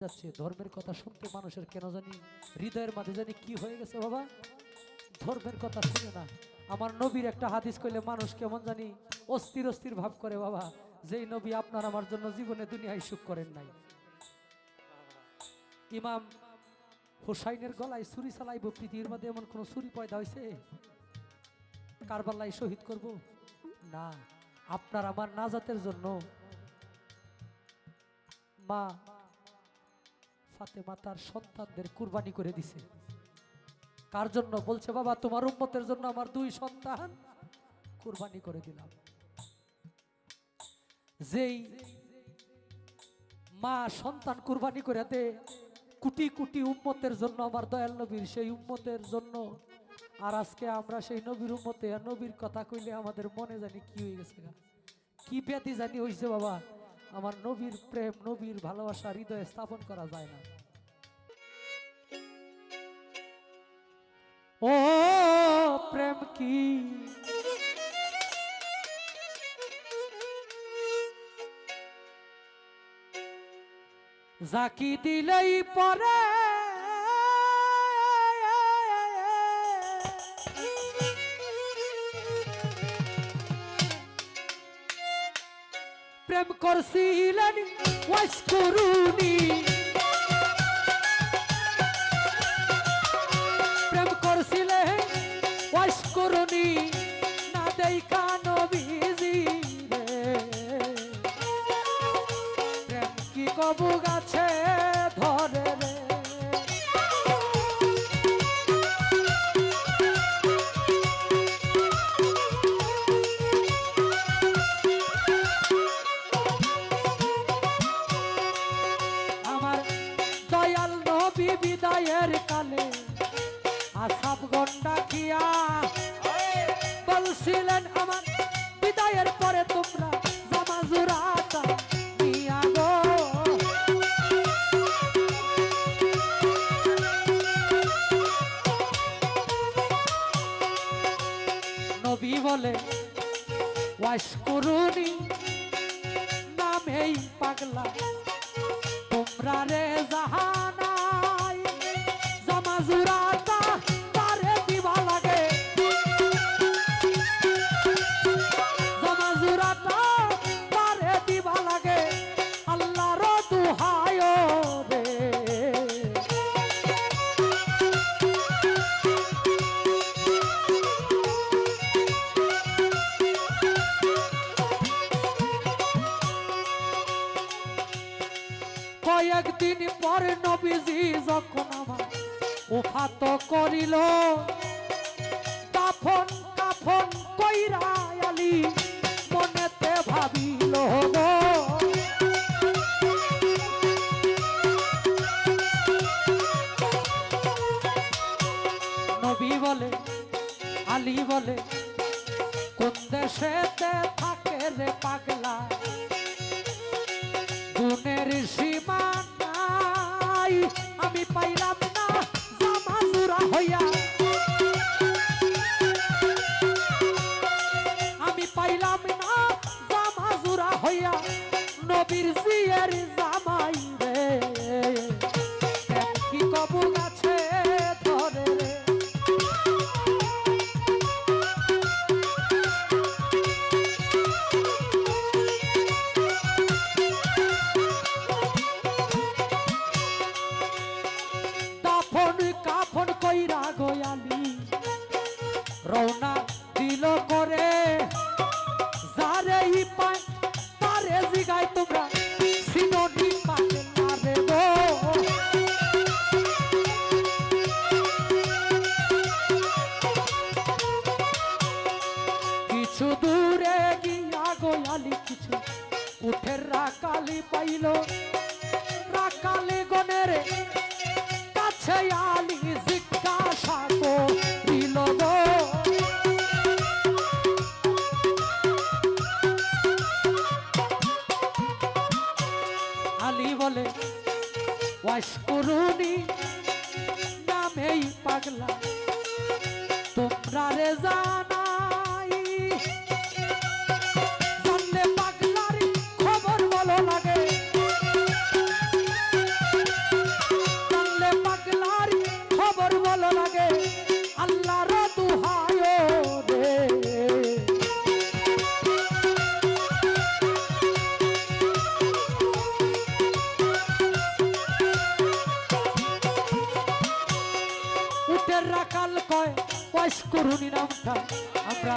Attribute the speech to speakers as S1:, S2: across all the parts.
S1: যাচ্ছে ধর্মের কথা শুনতে মানুষের কেন জানি হৃদয়ের মাঝে জানি কি হয়ে গেছে বাবা। ধর্মের কথা শুনে না। আমার নবীর একটা হাদিস কইলে মানুষ কেমন জানি অস্থির অস্থির ভাব করে বাবা। যেই নবী আপনার আমার জন্য জীবনে দুনিয়ায় সুখ করেন নাই। ইমাম হুসাইনের গলায় ছুরি চালাইব, পৃথিবীর মধ্যে এমন কোন ছুরি পয়দা হয়েছে? কারবালায় শহীদ করব না, আপনার আমার নাজাতের জন্য মা ফাতেমা তার সন্তানদের কুরবানি করে দিছে। কার জন্য? বলছে বাবা তোমার উম্মতের জন্য আমার দুই সন্তান কুরবানি করে দিলাম। যেই মা সন্তান কুরবানি করে দে কোটি কোটি উম্মতের জন্য, আমার দয়াল নবীর সেই উম্মতের জন্য। আর আজকে আমরা সেই নবীর উম্মতে, নবীর কথা কইলে আমাদের মনে জানি কি হয়ে গেছে, কি ব্যাধি জানি হইছে বাবা। আমার নবীর প্রেম, নবীর ভালোবাসা হৃদয়ে স্থাপন করা যায় না। ও প্রেম কি জাকি দিলেই পরে, প্রেম করছিলেন ওয়াইস করুনি, প্রেম করছিলেন ওয়াইস করুনি না দেখা নবীজি রে। প্রেম কি কবু গাছে ধরে রে। আমার দয়াল নবী বিদায়ের কালে আসাব গন্ডা খিয়া বলছিলেন আমার বিদায়ের পরে তোমরা জামা জোড়াটা নিয়া গো। নবী বলে ওয়াইস করুনি নামেই পাগলা তোমরা রে জাহানাই জামা জোড়াটা তারে দিবা লাগে, জামা জোড়াটা তারে দিবা লাগে আল্লাহর দুহায় রে। কয়েকদিন পর নবীজি যখন আমার উফাত করিল, কাফন কাফন কইরা আলী মনেতে ভাবিল গো। নবী বলে আলী বলে কোন দেশেতে থাকে রে পাগলা, গুণের সীমা নাই আমি পাইলাম না জামা জোড়া হইয়া, আমি পাইলাম না জামা জোড়া হইয়া নবীর জিয়ের জামাই রে। কি কবু গাছে ধরে রে। কাফন কইরা গোয়ালি রওনা দিল করে, যারে ই পায় তারে জিগায় তোমরা সিনোনি পাকে না রে গো। কিছু দূরে গিয়া গোয়ালি কিছু উঠের রাকালি পাইল, রাকালি গনের কাছে আলী জিজ্ঞাসা করিল গো। আলী বলে ওয়াইস করুনি নামেই পাগলা তোমরা রে জানাই, জানলে পাগলার খবর বলো লাগে। দাস করুণী নামটা আমরা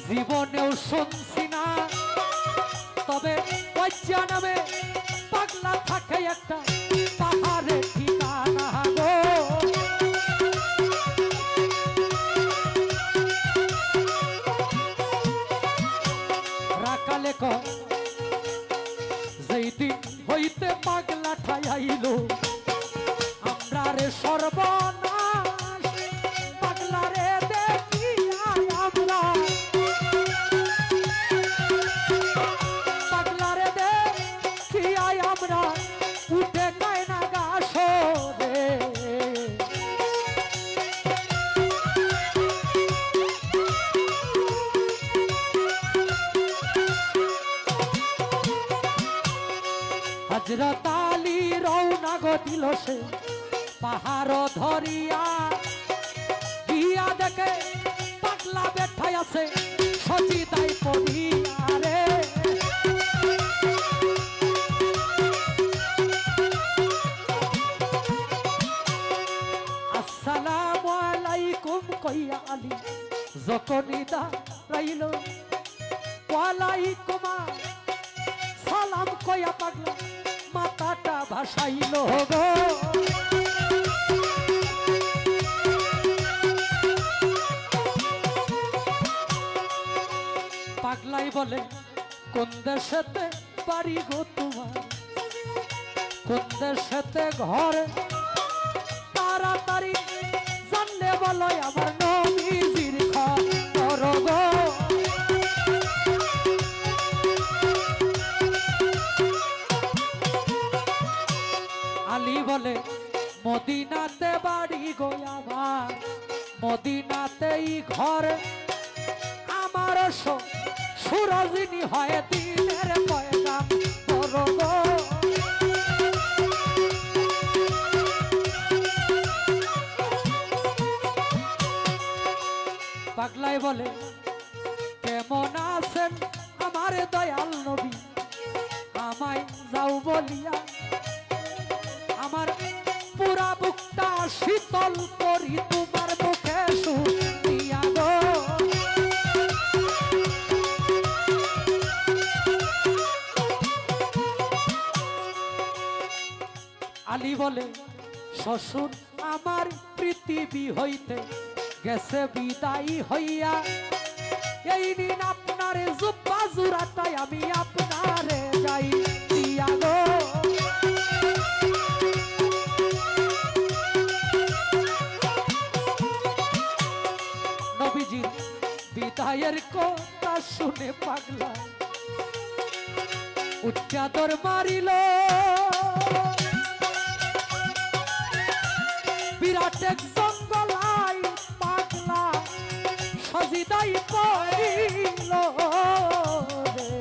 S1: জীবনেও শুনছি না, তবে পয়সা নামে পাগলা থাকে একটা পাহাড়ে ঠিকানা গো। রাকালে কয় যেই দিন হইতে পাগলা ঠাইল আমরা রে সর্বনাশ, পাগলা রে দেখিয়া আমরা, পাগলা রে দেখিয়া আমরা উঠে গায় না গাছ রে। হযরত আলী রওনা গদিল সে পাহাড় ধরিয়া, গিয়া দেখে পাগলা বেঠাই আছে সজিদাই পড়িয়া রে। আসসালামু আলাইকুম কইয়া আলী যখনই দাঁড়াইল, ওয়ালাইকুম সালাম কইয়া পাগলা মাথাটা ভাসাইল গো। পাগলাই বলে কোন দেশেতে বাড়ি গো তোমার, কোন দেশেতে ঘর, তাড়াতাড়ি জানলে বলো আমার নবীজির খবর গো। আলী বলে মদিনাতে বাড়ি গো আমার, মদিনাতেই ঘর আমার, সুরজিনী হয় দিনের পয়গাম বড় গো। পাগলাই বলে কেমন আছেন আমার দয়াল নবী, আমায় যাও বলিয়া আমার পুরা বুকটা শীতল করি তোমার মুখে শুনিয়া গো। আলী বলে শ্বশুর আমার পৃথিবী হইতে গেছে বিদায়ী হইয়া, এই দিন আপনার জুব্বা জুরাটাই আমি আপনারে যাই দিয়া গো। নবীজির বিদায়ের কথা শুনে পাগলা উচ্চাদর মারিল, বিরাট এক জঙ্গলাই পাগলা সজিদাই পড়িল রে।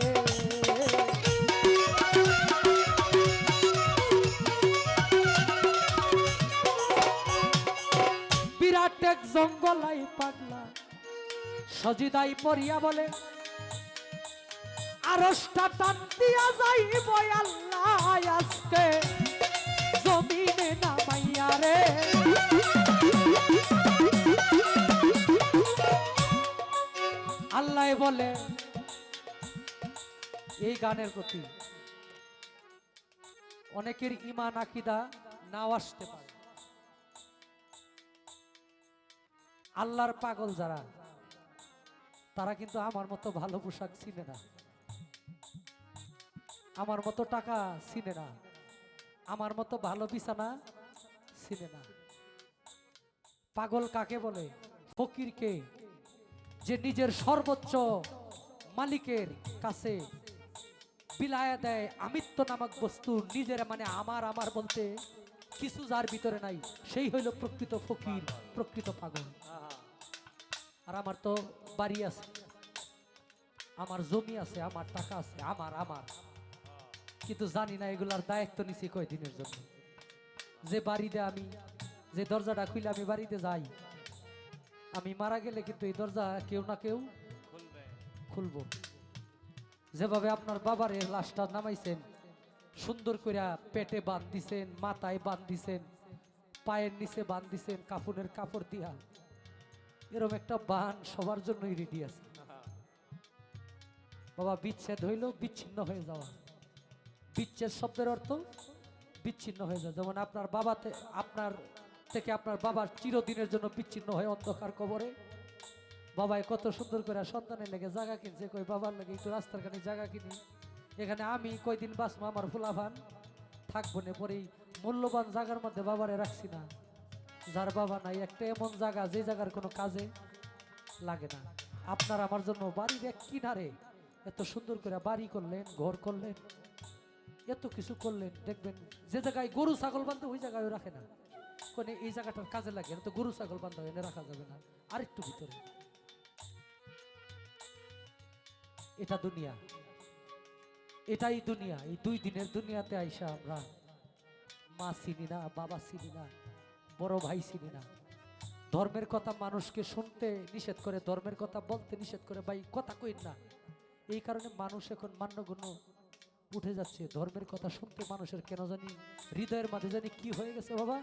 S1: বিরাট এক জঙ্গলাই পাগলা সজিদাই পড়িয়া বলে আরশটা টান দিয়া যাইব আল্লাহ আজকে জমিনে নামাইয়া রে। আল্লাহ বলে এই গানের প্রতি অনেকের ঈমান আকীদা নাও আসতে পারে, আল্লাহর পাগল যারা তারা কিন্তু আমার মতো ভালো পোশাক চিনে না, আমার মতো টাকা চিনে না, আমার মতো ভালো বিছানা চিনে না। পাগল কাকে বলে? ফকিরকে, যে নিজের সর্বোচ্চ মালিকের কাছে বিলায়া দেয় আমিত্ব নামক বস্তু, নিজের মানে আমার আমার বলতে কিছু যার ভিতরে নাই, সেই হইল প্রকৃত ফকির, প্রকৃত পাগল। আর আমার তো বাড়ি আছে, আমার জমি আছে, আমার টাকা আছে, আমার আমার কিন্তু জানি না এগুলার দায়িত্ব নিছি কয়দিনের জন্য। যে বাড়িতে আমি, যে দরজাটা খুলে আমি বাড়িতে যাই, আমি মারা গেলে কিন্তু এই দরজা কেউ না কেউ খুলবো। যেভাবে আপনার বাবার লাশটা নামাইছেন, সুন্দর করে পেটে বাঁধ দিছেন, মাথায় বাঁধ দিছেন, পায়ের নিচে বাঁধ দিছেন কাফনের কাপড় দিয়া, এরকম একটা বান সবার জন্যই রেডি আছে। বাবা বিচ্ছেদ হইল বিচ্ছিন্ন হয়ে যাওয়া। বিচ্ছেদ শব্দের অর্থ বিচ্ছিন্ন হয়ে যায়। যেমন আপনার আপনার থেকে আপনার বাবার চিরদিনের জন্য বিচ্ছিন্ন হয়ে অন্ধকার কবরে। বাবাই কত সুন্দর করে সন্তানের লেগে জায়গা কিনছে, কই বাবার লেগে একটু রাস্তার কানে জায়গা কিনি, এখানে আমি কয়দিন বাঁচবো, আমার ফুলাভান থাকবো না। পরেই মূল্যবান জায়গার মধ্যে বাবারে রাখছি না। যার বাবা নাই, একটা এমন জায়গা যে জায়গার কোনো কাজে লাগে না। আপনার আমার জন্য বাড়ির এক কিনারে এত সুন্দর করে বাড়ি করলেন, ঘর করলেন, এত কিছু করলেন। দেখবেন যে জায়গায় গরু ছাগল বাঁধতে ওই জায়গায় রাখে না, কোনে এই জায়গাটার কাজে লাগে না, তো গরু ছাগল বাঁধা এনে রাখা যাবে না। আরেকটু ভিতরে এটা দুনিয়া, এটাই দুনিয়া। এই 2 দিনের দুনিয়াতে আইসা আমরা মা চিনি না, বাবা চিনি না, বড় ভাই চিনি না। ধর্মের কথা মানুষকে শুনতে নিষেধ করে, ধর্মের কথা বলতে নিষেধ করে, ভাই কথা কইন না। এই কারণে মানুষ এখন মান্যগণ্য উঠে যাচ্ছে। ধর্মের কথা শুনতে মানুষের কেন জানি হৃদয়ের মাঝে জানি কি হয়ে গেছে বাবা,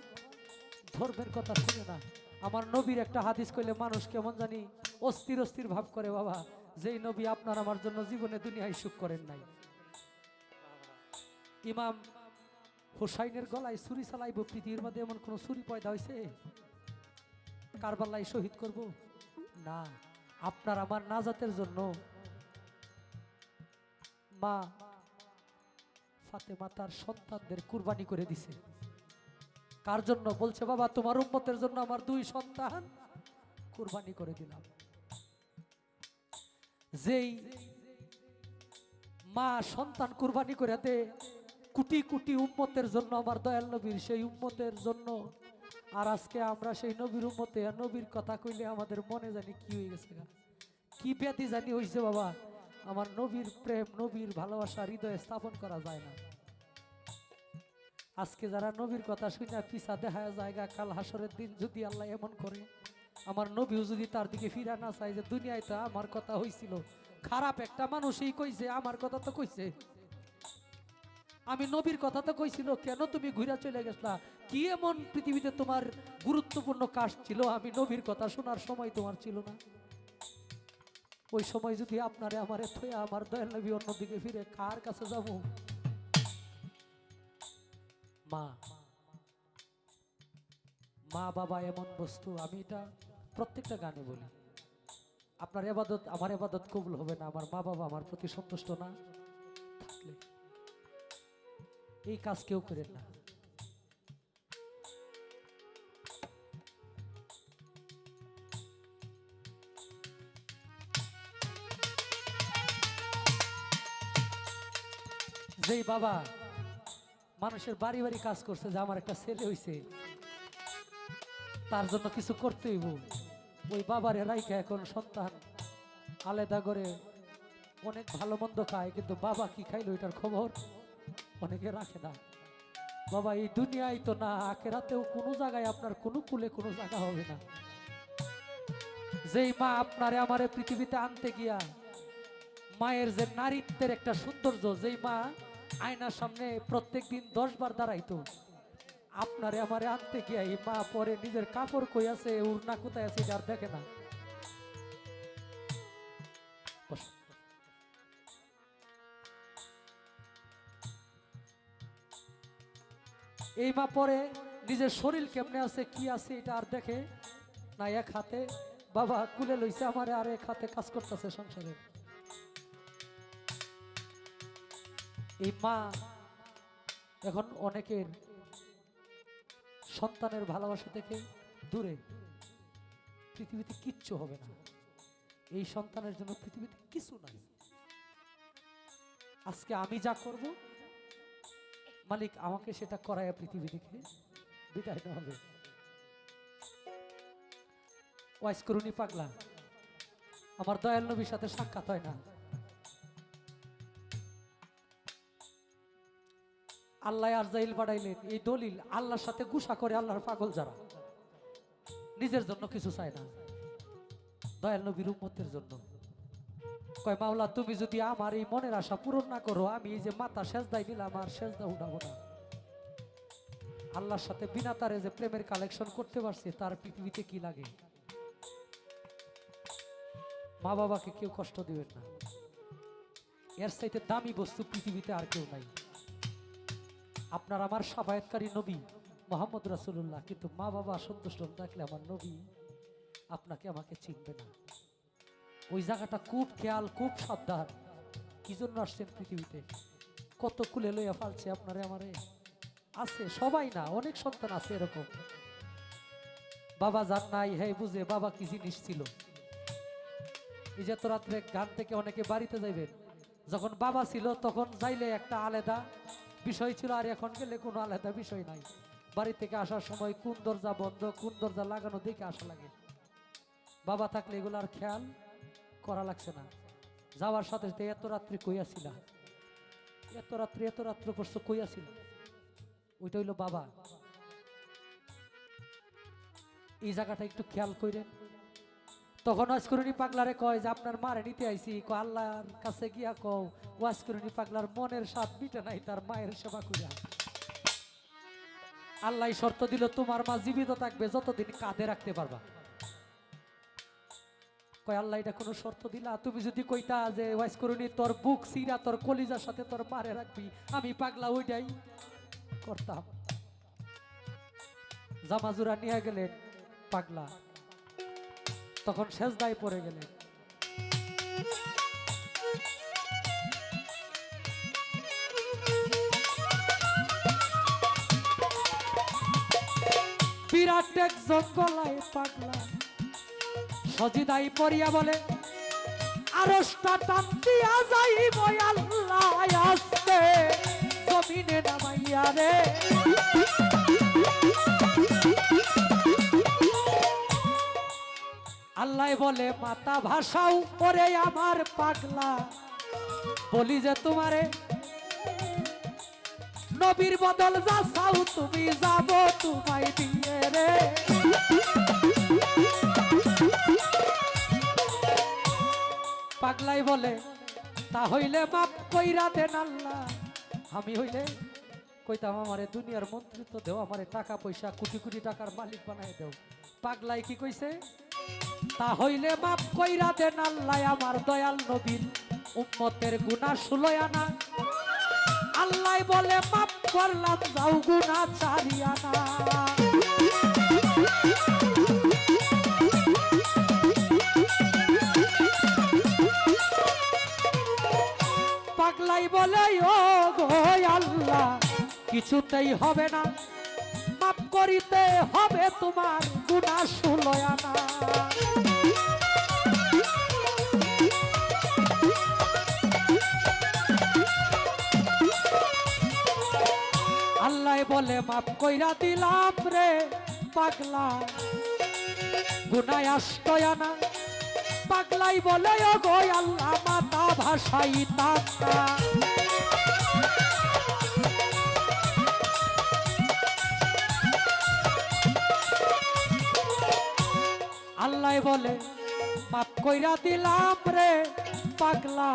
S1: ধর্মের কথা শুনে না। আমার নবীর একটা হাদিস কইলে মানুষ কেমন জানি অস্থির অস্থির ভাব করে বাবা, যেই নবী আপনার আমার জন্য জীবনে দুনিয়ায় সুখ করেন নাই। ইমাম হুসাইনের গলায় ছুরি চালাইব, পৃথিবীর মধ্যে এমন কোন ছুরি পয়দা হয়েছে? কারবালায় শহীদ করব না, আপনার আমার নাজাতের জন্য মা ফাতেমা তার সন্তানদের কুরবানি করে দিছে। কার জন্য? বলছে বাবা তোমার উম্মতের জন্য আমার 2 সন্তান কুরবানি করে দিলাম। যেই মা সন্তান কুরবানি করে দে কোটি কোটি উম্মতের জন্য, আমার দয়াল নবীর সেই উম্মতের জন্য। আর আজকে আমরা সেই নবীর উম্মতে, নবীর কথা কইলে আমাদের মনে জানি কি হয়ে গেছে, কি ব্যাধি জানি হইছে বাবা। আমার নবীর প্রেম, নবীর ভালোবাসা হৃদয়ে স্থাপন করা যায় না। আজকে যারা নবীর কথা শুনে পিছা দেখা জায়গা, কাল হাসরের দিন যদি আল্লাহ এমন করে, আমার নবীও যদি তার দিকে ফিরা না চাই যে দুনিয়ায় তো আমার কথা হইছিল, খারাপ একটা মানুষই কইছে, আমার কথা তো কইছে, আমি নবীর কথা তো কইছিল, কেন তুমি ঘুরে চলে গেছলা? কি এমন পৃথিবীতে তোমার গুরুত্বপূর্ণ কাজ ছিল আমি নবীর কথা শোনার সময় তোমার ছিল না? ওই সময় যদি আপনারে আমারে থয়া আমার দয়াল নবী অন্যদিকে ফিরে, কার কাছে যাব? মা, মা বাবা এমন বস্তু, আমি এটা প্রত্যেকটা গানে বলি। আপনার ইবাদত আমার ইবাদত কবুল হবে না আমার মা বাবা আমার প্রতি সন্তুষ্ট না থাকলে। এই কাজ কেউ করেন না। যেই বাবা মানুষের বাড়ি বাড়ি কাজ করছে যে আমার একটা ছেলে হইছে, তার জন্য কিছু করতে হইব, ওই বাবার রাইখা এখন সন্তান আলাদা করে অনেক ভালো মন্দ খায়, কিন্তু বাবা কি খাইলো এটার খবর অনেকে রাখে না। বাবা এই দুনিয়ায় তো না, আখেরাতেও কোনো জায়গায় আপনার কোনো কুলে কোনো জায়গা হবে না। যেই মা আপনারে আমারে পৃথিবীতে আনতে গিয়া, মায়ের যে নারীত্বের একটা সৌন্দর্য, যেই মা আয়নার সামনে প্রত্যেক দিন 10 বার দাঁড়াইতো, আপনারে আমারে আনতে গিয়া এই মা পরে নিজের কাপড় কই আছে, উড়না কোথায় আছে আর দেখে না। এই মা পরে নিজের শরীর কেমনে আছে কি আছে এটা আর দেখে না। এক হাতে বাবা কুলে লইছে আমারে, আর এক হাতে কাজ করতেছে সংসারে। এই মা এখন অনেকের সন্তানের ভালোবাসা থেকে দূরে, পৃথিবীতে কিচ্ছু হবে না, এই সন্তানের জন্য পৃথিবীতে কিছু নাই। আজকে আমি যা করব মালিক আমাকে সেটা করায় পৃথিবী থেকে বিদায় না হবে। ওয়াইস করুনি পাগলা, আমার দয়াল নবীর সাথে সাক্ষাৎ হয় না। আল্লাহ আরজাইল বাড়াইলেন, এই দলিল আল্লাহর সাথে গুসা করে আল্লাহর পাগল যারা নিজের জন্য কিছু চায় না, দয়াল নবীর উম্মতের জন্য। কয় মাওলা তুমি যদি আমার এই মনের আশা পূরণ না করো, আমি এই যে মাথা সেজদায় দিলাম আর সেজদা উঠাবো না। আল্লাহর সাথে বিনা তারে যে প্রেমের কালেকশন করতে পারছি, তার পৃথিবীতে কি লাগে? মা বাবাকে কেউ কষ্ট দিবেন না, এর চাইতে দামি বস্তু পৃথিবীতে আর কেউ নাই। আপনার আমার শাফায়াতকারী নবী মোহাম্মদ রাসূলুল্লাহ, কিন্তু মা বাবা সন্তুষ্ট না থাকলে আমার নবী আপনাকে আমাকে চিনবে না। ওই জায়গাটা খুব খেয়াল, খুব সাবধান। কি জন্য আসছেন পৃথিবীতে? কত কুলে লইয়া ফালছে আপনারে আমারে। আছে সবাই না, অনেক সন্তান আছে এরকম। বাবা জান নাই, হ্যাঁ বুঝে বাবা কি জিনিস ছিল। এই যে তো রাত্রে গান থেকে অনেকে বাড়িতে যাইবেন, যখন বাবা ছিল তখন যাইলে একটা আলাদা বিষয় ছিল, আর এখন গেলে কোনো আলাদা বিষয় নাই। বাড়ি থেকে আসার সময় কোন দরজা বন্ধ, কোন দরজা লাগানো দেখে আসা লাগে। বাবা থাকলে এগুলো আর খেয়াল করা লাগছে না। যাওয়ার সাথে সাথে এত রাত্রি কইয়াছিল, এত রাত্র করছো কইয়াছিল, ওইটা হইলো বাবা। এই জায়গাটা একটু খেয়াল করেন। তখন ওয়াজকুরুনি পাগলারে কয় যে আপনার মারে নিতে আইছি, আল্লাহর কাছে গিয়া কও ওয়াজকুরুনি পাগলার মনের স্বাদ মিটে নাই তার মায়ের সেবা করিয়া। আল্লাহ শর্ত দিল তোমার মা জীবিত থাকবে যতদিন কাঁধে রাখতে পারবা। কয় আল্লাহ এটা কোনো শর্ত দিলা? তুমি যদি কইতা যে ওয়াজকুরুনি তোর বুক সিরা তোর কলিজার সাথে তোর মারে রাখবি, আমি পাগলা ওইটাই করতাম। জামাজুরা নিয়ে গেলেন পাগলা, তখন সেজদায় পড়ে গেলেন। বিরাট এক জঙ্গলায় পাগলা সজিদাই পড়িয়া বলে আরশটা টান দিয়া যাইব আল্লাহ আসতে জমিনে নামাইয়া রে। আল্লাহ বলে মাতা ভাষাও ওরে আমার পাগলা, বলি যে তোমারে নবীর বদল যা চাও তুমি যাব তোমায় দিয়ে রে। পাগলাই বলে তা হইলে মাপ কইরা দেন আল্লাহ। আমি হইলে কইতাম আমারে দুনিয়ার মন্ত্রিত্ব দেও, আমারে টাকা পয়সা কোটি কোটি টাকার মালিক বানাই দেও। পাগলাই কি কইছে? তা হইলে মাপ কইরা দেন আল্লাহ আমার দয়াল নবীর উম্মতের গুনাহ 16 আনা। আল্লাহ বলে মাপ করলাম যাও গুনাহ 4 আনা। পাগলাই বলে ও গো আল্লাহ কিছুতেই হবে না, মাপ করিতে হবে তোমার গুনাহ 16 আনা। আল্লাহ বলে মাপ কইরা দিলাম রে পাগলা গুনাহ 8 আনা। পাগলাই বলে ও গো আল্লাহ মাতা ভাসাইতাম না। আল্লাহ বলে মাপ কইরা দিলাম রে পাগলা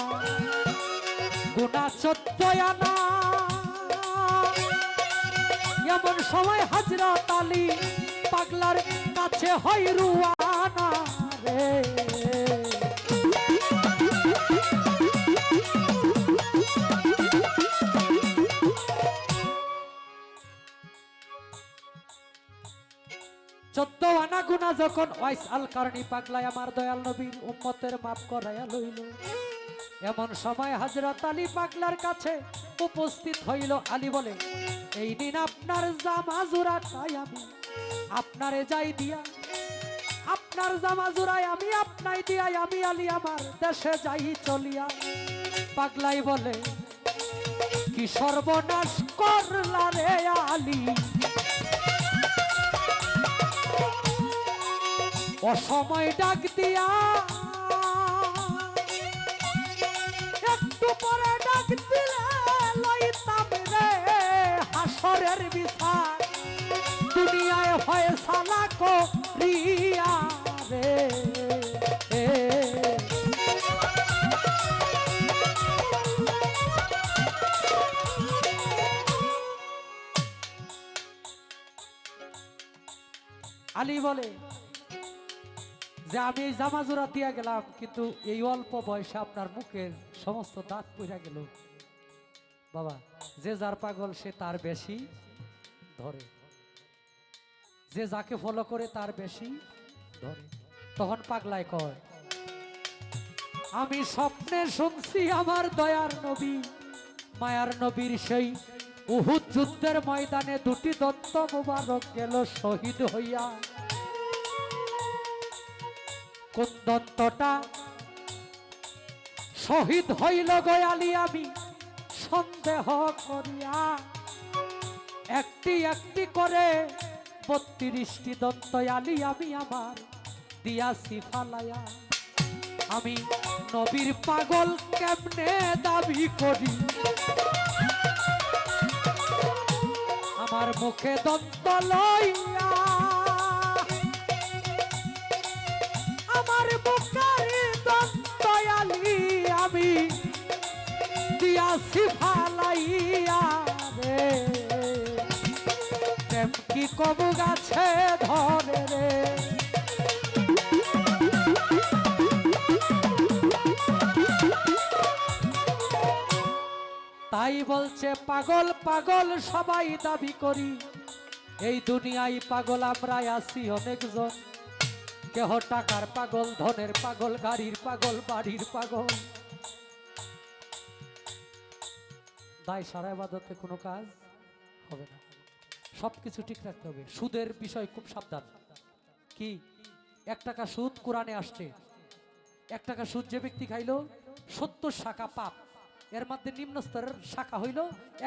S1: গুনাহ 14 আনা। এমন সময় হযরত আলী পাগলার কাছে হয় রুয়ানা রে। চোদ্দ আনা গুনাহ যখন ওয়াইস আল কারণী পাগলায় আমার দয়াল নবীর উম্মতের মাফ করাইয়া লইল, এমন সময় হযরত আলী পাগলার কাছে উপস্থিত হইল। আলী বলে এই দিন আপনার জামা জোড়াটাই আমি আপনারে যাই দিয়া, আপনার জামা জোড়াই আমি আপনাই দিয়াই আমি আলী আমার দেশে যাই চলিয়া। পাগলাই বলে কি সর্বনাশ করলা রে আলী, অসময় ডাক দিয়া একটু পরে ডাক দিলে লইতাম রে হাসরের বিচার, দুনিয়ায় ফয়সালা করিয়া রে। আলী বলে যে আমি এই জামা জোড়া দিয়া গেলাম, কিন্তু এই অল্প বয়সে আপনার মুখের সমস্ত দাঁত পড়া গেল। বাবা, যে যার পাগল সে তার বেশি ধরে, যে যাকে ফলো করে তার বেশি ধরে। তখন পাগলায় কয়, আমি স্বপ্নে শুনছি আমার দয়ার নবী, মায়ার নবীর সেই উহুদ যুদ্ধের ময়দানে দুটি দন্ত মুবারক গেল শহীদ হইয়া। কোন দন্তটা শহীদ হইল গয়ালি আমি সন্দেহ করিয়া, একটি একটি করে 32টি দন্ত আলি আমি আমার দিয়াছি ফালাইয়া। আমি নবীর পাগল কেমনে দাবি করি, আমার মুখে দন্ত লইয়া, আমার মুখের দন্ত আলি আমি দিয়াছি ফালাইয়া রে। প্রেম কি কবু গাছে ধরে রে, তাই বলছে পাগল পাগল সবাই দাবি করি, এই দুনিয়ায় পাগল আমরা আছি অনেকজন। কেহ টাকার পাগল, ধনের পাগল, গাড়ির পাগল, বাড়ির পাগল। দায় সারা ইবাদতে কোনো কাজ হবে না, সবকিছু ঠিক রাখতে হবে। সুদের বিষয় খুব সাবধান। কি 1 টাকা সুদ কোরআনে আসছে, 1 টাকা সুদ যে ব্যক্তি খাইল 70 শাখা পাপ। এর মধ্যে নিম্ন স্তরের শাখা হইল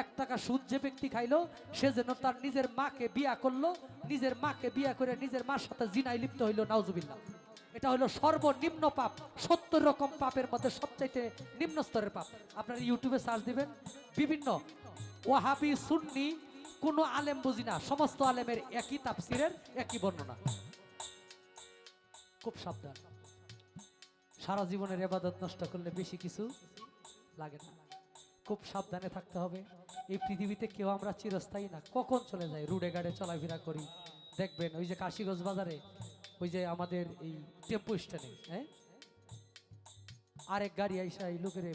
S1: 1 টাকা সুদ যে ব্যক্তি খাইল সে যেন তার নিজের মাকে বিয়া করলো, নিজের মাকে বিয়া করে নিজের মার সাথে জিনায় লিপ্ত হইল, নাউজুবিল্লাহ। এটা হলো সর্বনিম্ন পাপ। 70 রকম পাপের মধ্যে সবচাইতে নিম্ন স্তরের পাপ। আপনারা ইউটিউবে সার্চ দিবেন, বিভিন্ন ওয়াহাবি সুন্নি কোনো আলেম বুঝি না, সমস্ত আলেমের একই তাফসিরের একই বর্ণনা। খুব সাবধান, সারা জীবনের ইবাদত নষ্ট করলে বেশি কিছু লাগে না। খুব সাবধানে থাকতে হবে। এই পৃথিবীতে কেউ আমরা চিরস্থায়ী না, কখন চলে যায়। রুডে গাড়ে চলাফেরা করি, দেখবেন ওই যে কাশীগঞ্জ বাজারে ওই যে আমাদের এই টেম্পো স্ট্যান্ডে, হ্যাঁ, আরেক গাড়ি আইসা এই লোকের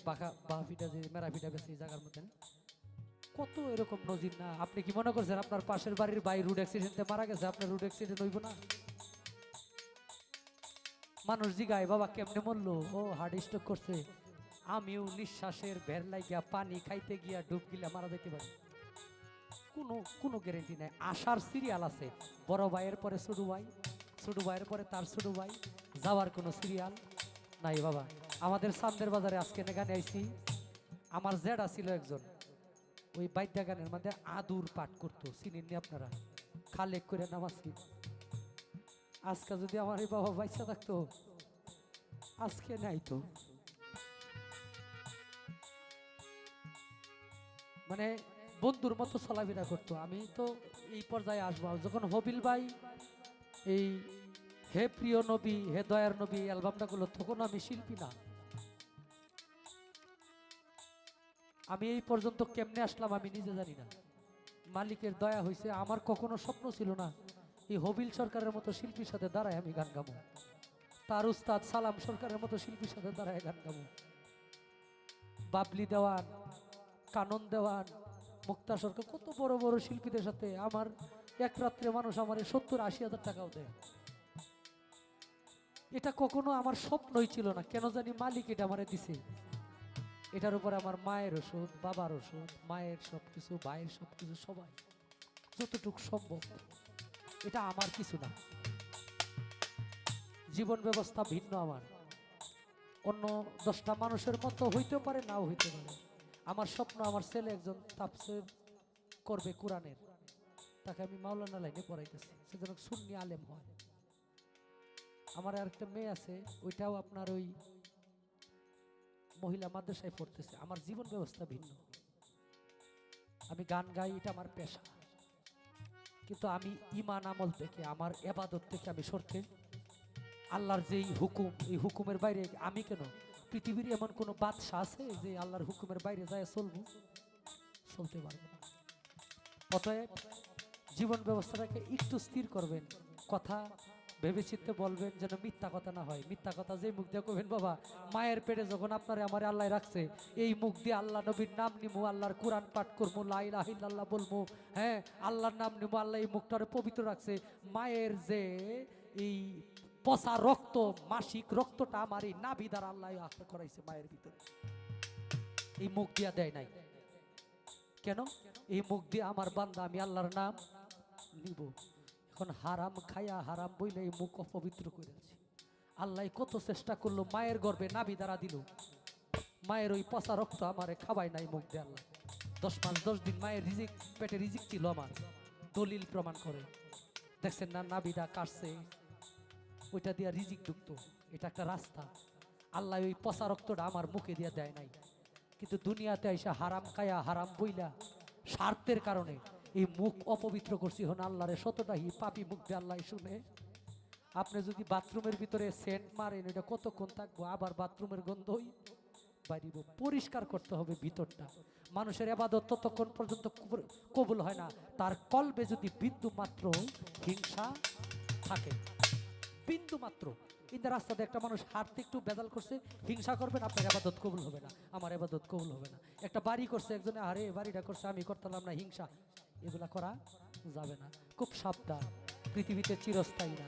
S1: বাফিটা যে মেরাফিটা বেশি জায়গার মধ্যে, কত এরকম নজির না। আপনি কি মনে করছেন আপনার পাশের বাড়ির ভাই রোড অ্যাক্সিডেন্টে মারা গেছে, আপনার রোড অ্যাক্সিডেন্ট হইব না? মানুষ জিগায় বাবা কেমনে মরলো, ও হার্ট স্ট্রোক করছে। আমিও নিঃশ্বাসের ভের লাগিয়া পানি খাইতে গিয়া ডুব গিলা মারা যেতে পারি, কোনো কোনো গ্যারেন্টি নাই। আসার সিরিয়াল আছে, বড় ভাইয়ের পরে ছোট ভাই, ছোট ভাইয়ের পরে তার ছোট ভাই, যাওয়ার কোনো সিরিয়াল নাই বাবা। আমাদের চান্দের বাজারে আজকে গানে আইছি, আমার জেডা ছিল একজন, ওই বাইদ্যা গানের মধ্যে আদুর পাঠ করতো, চিনেননি আপনারা? খালেক করে নামাছি। আজকে যদি আমার এই বাবা বাইসা থাকতো, আজকে নাই তো। মানে বন্ধুর মতো চলাফেরা করতো। আমি তো এই পর্যায়ে আসবো যখন হবিল ভাই এই হে প্রিয় নবী হে দয়ার নবী অ্যালবামটা গুলো, তখন আমি শিল্পী না। আমি এই পর্যন্ত কেমনে আসলাম আমি নিজে জানি না, মালিকের দয়া হয়েছে। আমার কখনো স্বপ্ন ছিল না এই হবিল সরকারের মতো শিল্পীর সাথে দাঁড়ায় আমি গান গাবো, তার উস্তাদ সালাম সরকারের মতো শিল্পীর সাথে দাঁড়ায় গান গাবো। বাবলি দেওয়ান, কানন দেওয়ান, মুক্তা সরকার, কত বড় বড় শিল্পীদের সাথে আমার এক রাত্রে মানুষ আমার 70-80 হাজার টাকাও দেয়। এটা কখনো আমার স্বপ্নই ছিল না, কেন জানি মালিক এটা আমারে দিছে। এটার উপরে আমার মায়ের ওষুধ, বাবার ওষুধ, মায়ের সবকিছু, ভাইয়ের সবকিছু, সবাই যতটুকু সম্ভব। এটা আমার কিছু না, জীবন ব্যবস্থা ভিন্ন আমার, অন্য 10টা মানুষের মতো হইতে পারে, নাও হইতে পারে। আমার স্বপ্ন আমার ছেলে একজন তাফসীর করবে কোরআনের, তাকে আমি মাওলানা লাইনে পড়াইতেছি, সে যেন সুন্নি আলেম হয়। আমার আরেকটা মেয়ে আছে, ওইটাও আপনার ওই মহিলা মাদ্রাসায় পড়তেছে। আমার জীবন ব্যবস্থা ভিন্ন, আমি গান গাই, এটা আমার পেশা, কিন্তু আমি ঈমান আমল থেকে, আমার ইবাদত থেকে আমি সরতে, আল্লাহর যেই হুকুম, এই হুকুমের বাইরে আমি কেন? পৃথিবীর এমন কোনো বাদশা আছে যে আল্লাহর হুকুমের বাইরে যায় চলবো? চলতে পারবে না। অতএব জীবন ব্যবস্থাটাকে একটু স্থির করবেন, কথা ভেবে চিন্তে বলবেন যেন মিথ্যা কথা না হয়। মিথ্যা কথা যে মুখ দিয়ে কবেন বাবা, মায়ের পেটে যখন আপনারে আমার আল্লাহ রাখছে, এই মুখ দিয়ে আল্লাহ নবীর নাম নিমু, আল্লাহর কোরআন পাঠ করবো, লা ইলাহা ইল্লাল্লাহ বলবো, হ্যাঁ আল্লাহর নাম নিমু, আল্লাহ এই মুখটারে পবিত্র রাখছে। মায়ের যে এই পচা রক্ত, মাসিক রক্তটা আমার এই নাভি দ্বারা আল্লাহ আহ্লা করাইছে মায়ের ভিতরে, এই মুখ দিয়া দেয় নাই কেন? এই মুখ দিয়ে আমার বান্দা আমি আল্লাহর নাম নিব। এখন হারাম খায়া হারাম বইলে এই মুখ অপবিত্র করেছি। আল্লাহ কত চেষ্টা করলো, মায়ের গর্ভে নাভি দ্বারা দিল, মায়ের ওই পচা রক্ত আমারে খাবাই নাই মুখ দিয়ে আল্লাহ। 10 মাস 10 দিন মায়ের রিজিক, পেটে রিজিক ছিল আমার, দলিল প্রমাণ করে। দেখছেন না নাভিটা কাটছে, ওইটা দিয়া রিজিক ঢুকতো, এটা একটা রাস্তা। আল্লাহ ওই পচা রক্তটা আমার মুখে দিয়ে দেয় নাই, কিন্তু দুনিয়াতে এসে হারাম খায়া হারাম বইলা স্বার্থের কারণে এই মুখ অপবিত্র করছি। হন আল্লাহরে শতটাহি পাপি মুখ দিয়ে আল্লাহ শুনে। আপনি যদি বাথরুমের ভিতরে সেন্ট মারেন, এটা কতক্ষণ থাকবো, আবার বাথরুমের গন্ধই বাইরিব। পরিষ্কার করতে হবে ভিতরটা। মানুষের ইবাদত ততক্ষণ পর্যন্ত কবুল হয় না তার কলবে যদি বিন্দু মাত্র হিংসা থাকে, বিন্দু মাত্র। কিন্তু রাস্তাতে একটা মানুষ হাঁটতে একটু বেদাল করছে, হিংসা করবেন, আপনার ইবাদত কবুল হবে না, আমার ইবাদত কবুল হবে না। একটা বাড়ি করছে একজনে, আরে বাড়িটা করছে আমি করতাম না, হিংসা, এগুলা করা যাবে না। খুব সাবধান, পৃথিবীতে চিরস্থায়ী না।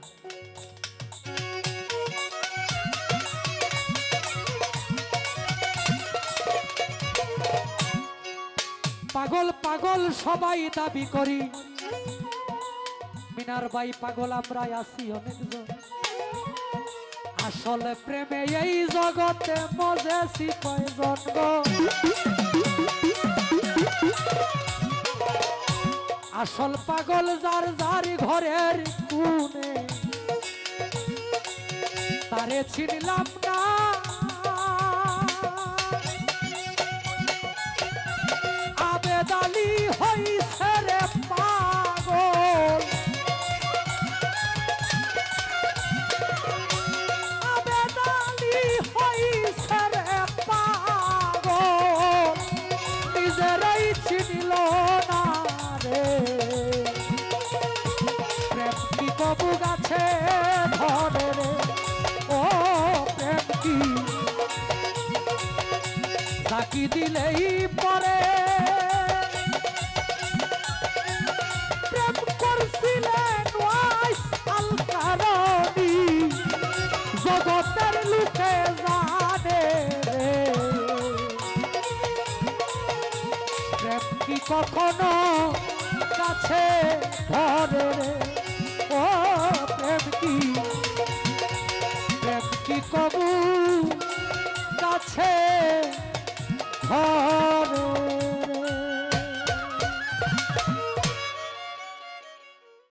S1: পাগল পাগল সবাই দাবি করি, মিনার ভাই পাগল আমরা আছি অনেকজন। আসলে প্রেমে এই জগতে মজেছি কয়জন গো, আসল পাগল যার যার ঘরের কোণে, তারে চিনলাম না। আবেদালি হইছে রে পাগল, আবেদালি হইছে রে পাগল, নিজেরাই চিনিল না রে। প্রেম কি কবু গাছে ধরে রে, ও প্রেম কি তাকি দিলেই পরে। প্রেম করছিলেন ওয়াইস আল কারণী, জগতের লোকে জানে রে। প্রেম কি কখনো কাছে ধরে রে, ও প্রেম কি, প্রেম কি কবু কাছে ধরে।